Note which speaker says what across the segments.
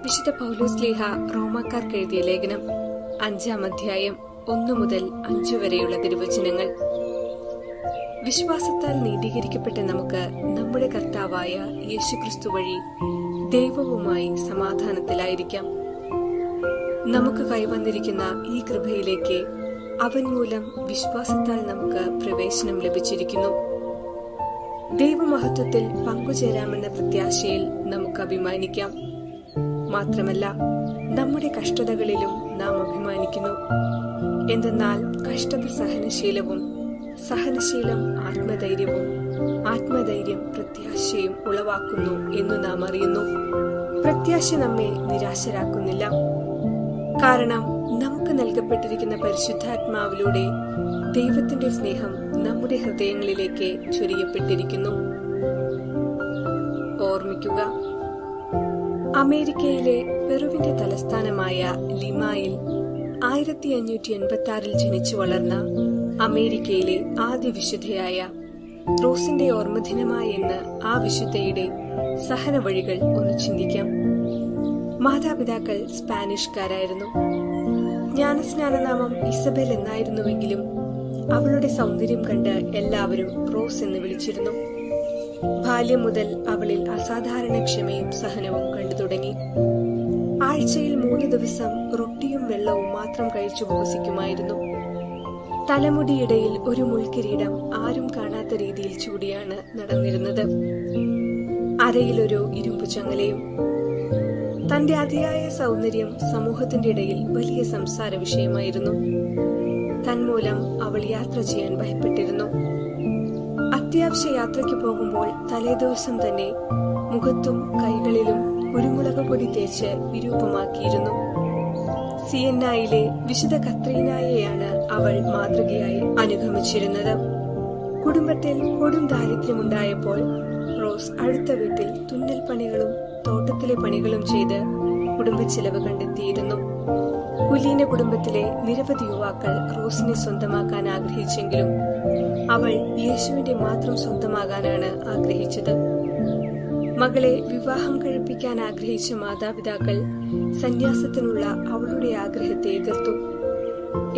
Speaker 1: വിശുദ്ധ പൗലോസ് ശ്ലീഹ റോമാക്കാർക്ക് എഴുതിയ ലേഖനം 5-ാം അധ്യായം 1 മുതൽ 5 വരെയുള്ള തിരുവചനങ്ങൾ. വിശ്വാസത്താൽ നീതീകരിക്കപ്പെട്ട നമുക്ക് നമ്മുടെ കർത്താവായ യേശുക്രിസ്തു വഴി ദൈവവുമായി സമാധാനത്തിലായിരിക്കാം. നമുക്ക് കൈവന്നിരിക്കുന്ന ഈ കൃപയിലേക്ക് അവൻ മൂലം വിശ്വാസത്താൽ നമുക്ക് പ്രവേശനം ലഭിച്ചിരിക്കുന്നു. ദൈവമഹത്വത്തിൽ പങ്കുചേരാമെന്ന പ്രത്യാശയിൽ നമുക്ക് അഭിമാനിക്കാം. മാത്രമല്ല, നമ്മുടെ കഷ്ടതകളിലും നാം അഭിമാനിക്കുന്നു. എന്തെന്നാൽ കഷ്ടത സഹനശീലവും, സഹനശീലം ആത്മധൈര്യവും, ആത്മധൈര്യം പ്രത്യാശയും ഉളവാക്കുന്നു എന്നു നാം അറിയുന്നു. പ്രത്യാശ നമ്മെ നിരാശരാക്കുന്നില്ല. കാരണം നമുക്ക് നൽകപ്പെട്ടിരിക്കുന്ന പരിശുദ്ധാത്മാവിലൂടെ ദൈവത്തിന്റെ സ്നേഹം നമ്മുടെ ഹൃദയങ്ങളിലേക്ക് ചൊരിയപ്പെട്ടിരിക്കുന്നു. ഓർമ്മിക്കുക, അമേരിക്കയിലെ പെറുവിന്റെ തലസ്ഥാനമായ ലിമായിൽ 1586 ജനിച്ചു വളർന്ന അമേരിക്കയിലെ ആദ്യ വിശുദ്ധയായ റോസിന്റെ ഓർമ്മദിനമായ ഇന്ന് ആ വിശുദ്ധയുടെ സഹന വഴികൾ ഒന്ന് ചിന്തിക്കാം. മാതാപിതാക്കൾ സ്പാനിഷ്കാരായിരുന്നു. ജ്ഞാനസ്നാനനാമം ഇസബെൽ എന്നായിരുന്നുവെങ്കിലും അവളുടെ സൗന്ദര്യം കണ്ട് എല്ലാവരും റോസ് എന്ന് വിളിച്ചിരുന്നു. ബാല്യം മുതൽ അവളിൽ അസാധാരണ ക്ഷമയും സഹനവും കണ്ടു തുടങ്ങി. ആഴ്ചയിൽ 3 ദിവസം റൊട്ടിയും വെള്ളവും മാത്രം കഴിച്ചു ഉപവസിക്കുമായിരുന്നു. തലമുടിയിടയിൽ ഒരു മുൾക്കിരീടം ആരും കാണാത്ത രീതിയിൽ ചൂടിയാണ് നടന്നിരുന്നത്. അരയിലൊരു ഇരുമ്പു ചങ്ങലയും. തന്റെ അതിയായ സൗന്ദര്യം സമൂഹത്തിന്റെ ഇടയിൽ വലിയ സംസാര വിഷയമായിരുന്നു. തന്മൂലം അവൾ യാത്ര ചെയ്യാൻ ഭയപ്പെട്ടിരുന്നു. അത്യാവശ്യ യാത്രയ്ക്ക് പോകുമ്പോൾ തലേദിവസം തന്നെ മുഖത്തും കൈകളിലും കുരുമുളക് പൊടി തേച്ച് വിരൂപമാക്കിയിരുന്നു. സിയന്നായിലെ വിശുദ്ധ കത്രീനായെയാണ് അവൾ മാതൃകയായി അനുഗമിച്ചിരുന്നത്. കുടുംബത്തിൽ കൊടും ദാരിദ്ര്യമുണ്ടായപ്പോൾ റോസ് അടുത്ത വീട്ടിൽ തുന്നൽ പണികളും തോട്ടത്തിലെ പണികളും ചെയ്ത് കുടുംബച്ചെലവ് കണ്ടെത്തിയിരുന്നു. കുലീന കുടുംബത്തിലെ നിരവധി യുവാക്കൾ റോസിനെ സ്വന്തമാക്കാൻ ആഗ്രഹിച്ചെങ്കിലും അവൾ യേശുവിന്റെ മാത്രം സ്വന്തമാകാനാണ് ആഗ്രഹിച്ചത്. മകളെ വിവാഹം കഴിപ്പിക്കാൻ ആഗ്രഹിച്ച മാതാപിതാക്കൾ സന്യാസത്തിനുള്ള അവളുടെ ആഗ്രഹത്തെ എതിർത്തു.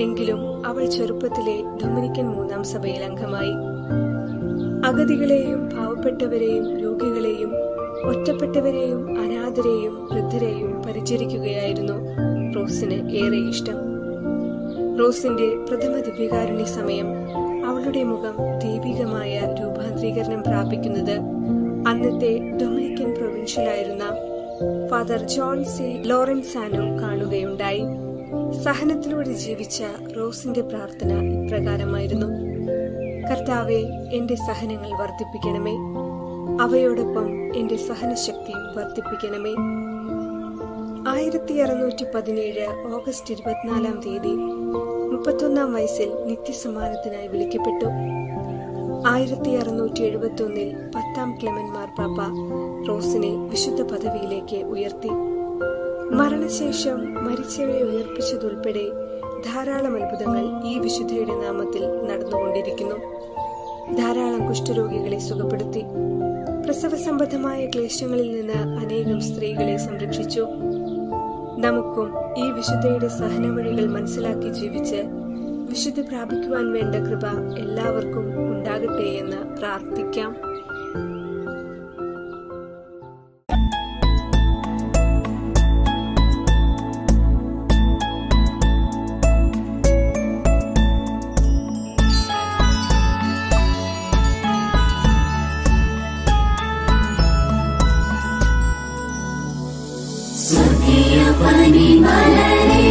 Speaker 1: എങ്കിലും അവൾ ചെറുപ്പത്തിലെ ഡൊമിനിക്കൻ 3-ാം സഭയിൽ അംഗമായി. അഗതികളെയും പാവപ്പെട്ടവരെയും രോഗികളെയും ഒറ്റപ്പെട്ടവരെയും അനാഥരെയും വൃദ്ധരെയും പരിചരിക്കുകയായിരുന്നു റോസിന് ഏറെ ഇഷ്ടം. റോസിന്റെ പ്രഥമ ദിവ്യകാരുണ്യ സമയം അവളുടെ മുഖം ദൈവികമായ രൂപാന്തരീകരണം പ്രാപിക്കുന്നത് അന്നത്തെ ഡൊമിനിക്കൻ പ്രൊവിൻഷ്യലായിരുന്ന ഫാദർ ജോൺ സി ലോറൻസാനോ കാണുകയുണ്ടായി. സഹനത്തിലൂടെ ജീവിച്ച റോസിന്റെ പ്രാർത്ഥന ഇപ്രകാരമായിരുന്നു: കർത്താവെ, എന്റെ സഹനങ്ങൾ വർദ്ധിപ്പിക്കണമേ, അവയോടൊപ്പം എന്റെ സഹനശക്തിയും വർദ്ധിപ്പിക്കണമേ. 1617 ഓഗസ്റ്റ് 24-ാം തീയതി 31-ാം വയസ്സിൽ നിത്യസമ്മാനത്തിനായി വിളിക്കപ്പെട്ടു. 1671 10-ാം ക്ലെമൻ മാർപ്പാപ്പ റോസിനെ വിശുദ്ധ പദവിയിലേക്ക് ഉയർത്തി. മരണശേഷം മരിച്ചവരെ ഉയർപ്പിച്ചതുൾപ്പെടെ ധാരാളം അത്ഭുതങ്ങൾ ഈ വിശുദ്ധയുടെ നാമത്തിൽ നടന്നുകൊണ്ടിരിക്കുന്നു. ധാരാളം കുഷ്ഠരോഗികളെ സുഖപ്പെടുത്തി. പ്രസവ സംബന്ധമായ ക്ലേശങ്ങളിൽ നിന്ന് അനേകം സ്ത്രീകളെ സംരക്ഷിച്ചു. നമുക്കും ഈ വിശുദ്ധയുടെ സഹനവഴികൾ മനസ്സിലാക്കി ജീവിച്ച് വിശുദ്ധി പ്രാപിക്കുവാൻ വേണ്ട കൃപ എല്ലാവർക്കും ഉണ്ടാകട്ടെ എന്ന് പ്രാർത്ഥിക്കാം.
Speaker 2: സുഖിയ പനിമലരേ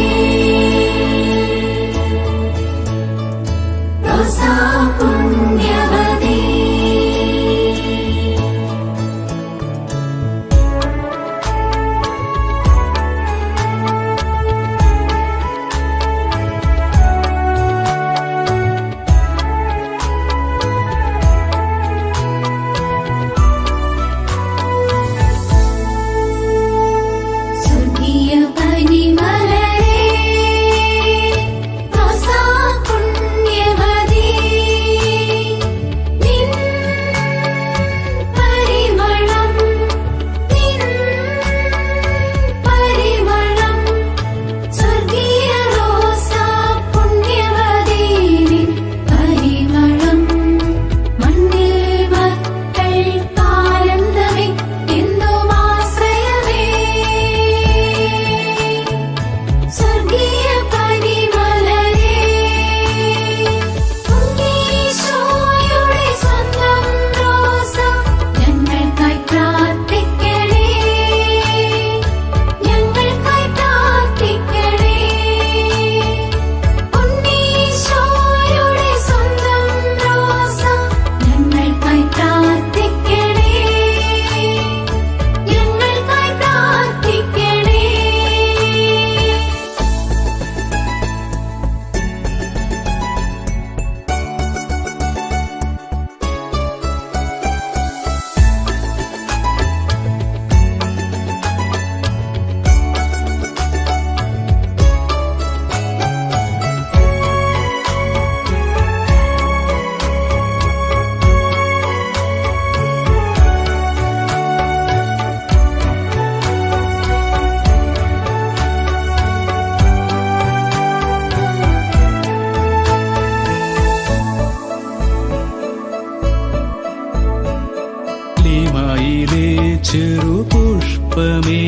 Speaker 2: ദൈവമേ,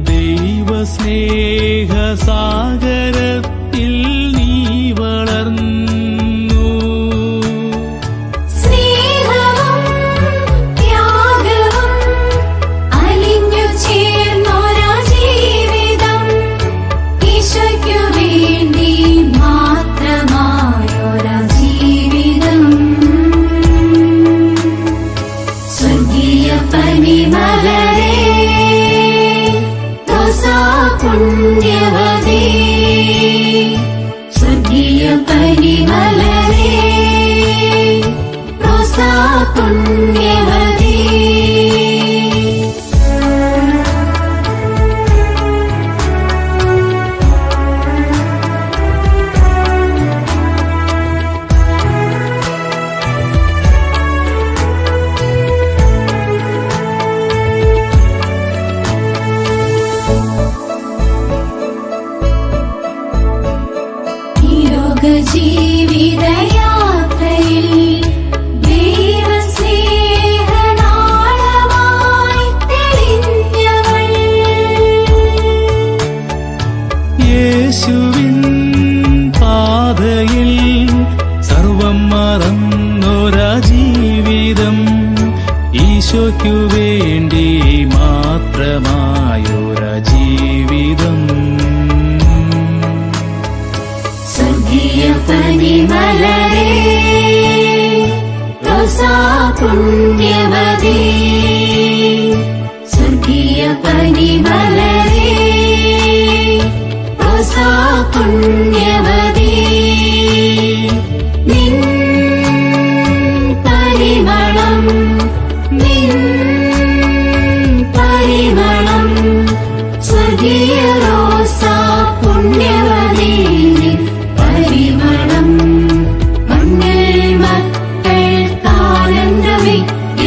Speaker 2: ദൈവസ്നേഹസാഗരത്തിൽ നീ വളർന്നു.
Speaker 3: സ്നേഹവും ത്യാഗവും അലിഞ്ഞു ചേർന്നൊരാ ജീവിതം, ഈശോയ്ക്കു വേണ്ടി മാത്രമായൊരാ ജീവിതം. സ്വർഗീയ പനിമലരേ, റോസാ പുണ്യവതേ, സ്വർഗീയ പനിമലരേ, റോസാ പുണ്യവതേ. ജീവിതയാത്രയിൽ ദൈവസ്നേഹനാളമായി തെളിഞ്ഞവൾ,
Speaker 2: യേശുവിൻ പാതയിൽ സർവം മറന്നൊരാ ജീവിതം, ഈശോയ്ക്കു വേണ്ടി മാത്രമായൊരാ ജീവിതം.
Speaker 3: സ്വർഗീയ പനിമലരേ, റോസാ പുണ്യവതേ, സ്വർഗീയ പനിമലരേ, റോസാ പുണ്യവതേ. നിൻ പരിമളം, നിൻ പരിമളം, സ്വർഗീയ റോസാ പുണ്യവതേ, പരിമളം. മണ്ണിൽ മക്കൾക്കാനന്ദമേ,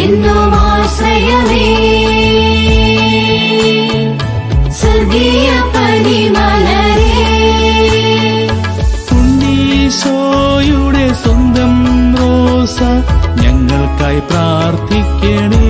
Speaker 3: എന്നും ആശ്രയമേ, സ്വർഗീയ പനിമലരേ.
Speaker 2: ഉണ്ണീശോയുടെ സ്വന്തം റോസ, ഞങ്ങൾക്കായി പ്രാർത്ഥിക്കണേ.